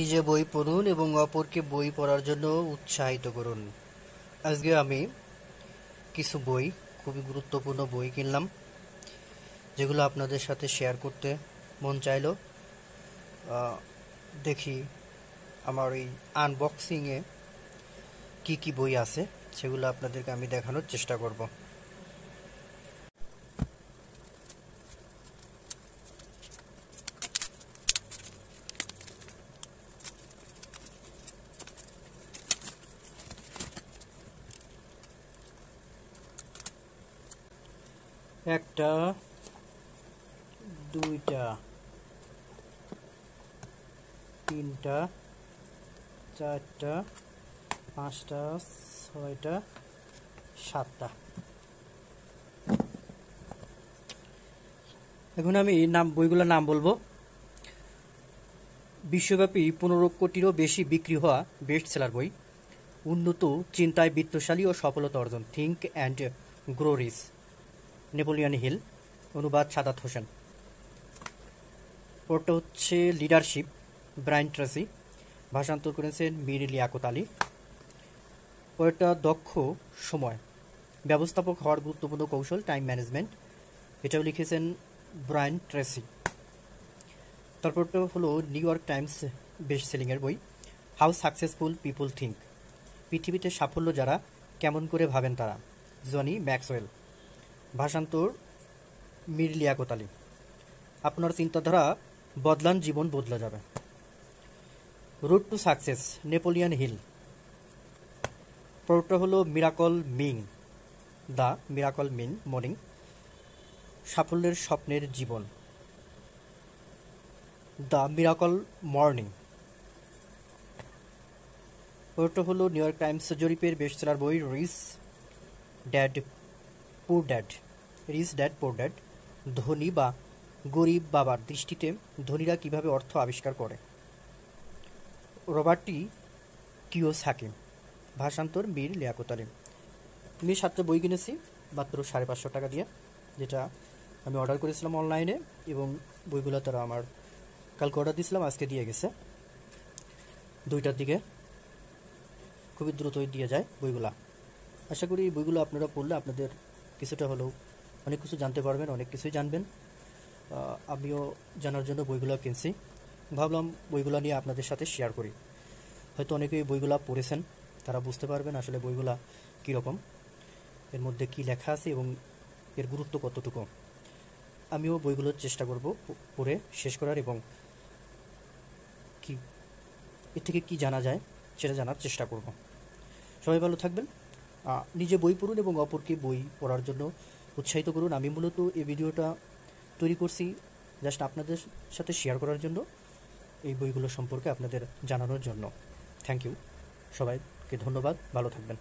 নিজে বই পড়ুন এবং অপরকে বই পড়ার জন্য উৎসাহিত করুন। আজকে আমি কিছু বই, খুবই গুরুত্বপূর্ণ বই কিনলাম, যেগুলো আপনাদের সাথে শেয়ার করতে মন চাইলো। দেখি আমার এই আনবক্সিংয়ে কি কি বই আছে সেগুলো আপনাদেরকে আমি দেখানোর চেষ্টা করব। একটা, দুইটা, তিনটা, চারটা, পাঁচটা, ছয়টা, সাতটা। এখন আমি বইগুলোর নাম বলবো। বিশ্বব্যাপী 15 কোটিরও বেশি বিক্রি হওয়া বেস্ট সেলার বই। উন্নত চিন্তায় বিত্তশালী ও সফলতা অর্জন, think and grow rich, Napoleon Hill. অনুবাদ সাদাত হোসেন। পড়টা হচ্ছে লিডারশিপ, ব্রায়ান ট্রেসি। ভাষান্তর করেছেন মীর লিয়াকত আলী। পড়টা দক্ষ সময় ব্যবস্থাপক হওয়ার গুরুত্বপূর্ণ কৌশল, টাইম ম্যানেজমেন্ট। এটাও লিখেছেন ব্রায়ান ট্রেসি। তারপরটা হলো নিউ ইয়র্ক টাইমস বেস্ট সেলিংয়ের বই, হাউ সাকসেসফুল পিপল থিঙ্ক। পৃথিবীতে সাফল্য যারা কেমন করে ভাবেন তারা, জনি ম্যাক্সওয়েল। ভাষান্তর মীর লিয়াকত আলী। আপনার চিন্তাধারা বদলান, জীবন বদলে যাবে। Root to success, Napoleon Hill. পড়টা হলো মিরাকল মিং, দ্য মিরাকল মিং মর্নিং, সাফল্যের স্বপ্নের জীবন, দ্য মিরাকল মর্নিং। পড়টা হলো নিউ ইয়র্ক টাইমস জরিপের বেস্টসেলার বই, rich dad poor dad, rich dad poor dad. ধনী বা গরিব বাবার দৃষ্টিতে ধনীরা কিভাবে অর্থ আবিষ্কার করে, রবার্টি কিওসাকি। ভাষান্তর মীর লিয়াকত আলী। আমি 7টা বই কিনেছি মাত্র 550 টাকা দিয়ে, যেটা আমি অর্ডার করেছিলাম অনলাইনে, এবং বইগুলো তারা আমার কালকে অর্ডার দিয়েছিলাম, আজকে দিয়ে গেছে 2টার দিকে। খুবই দ্রুতই দিয়ে যায় বইগুলা। আশা করি বইগুলো আপনারা পড়লে আপনাদের কিছুটা হলেও অনেক কিছু জানতে পারবেন, অনেক কিছুই জানবেন। আমিও জানার জন্য বইগুলো কিনছি, ভাবলাম বইগুলো নিয়ে আপনাদের সাথে শেয়ার করি। হয়তো অনেকেই বইগুলা পড়েছেন, তারা বুঝতে পারবেন আসলে বইগুলা কীরকম, এর মধ্যে কি লেখা আছে এবং এর গুরুত্ব কতটুকু। আমিও বইগুলোর চেষ্টা করব পড়ে শেষ করার, এবং কি এর থেকে কি জানা যায় সেটা জানার চেষ্টা করব। সবাই ভালো থাকবেন, নিজে বই পড়ুন এবং অপরকে বই পড়ার জন্য উৎসাহিত করুন। আমি মূলত এই ভিডিওটা তৈরি করছি জাস্ট আপনাদের সাথে শেয়ার করার জন্য, এই বইগুলো সম্পর্কে আপনাদের জানানোর জন্য। থ্যাংক ইউ, সবাইকে ধন্যবাদ, ভালো থাকবেন।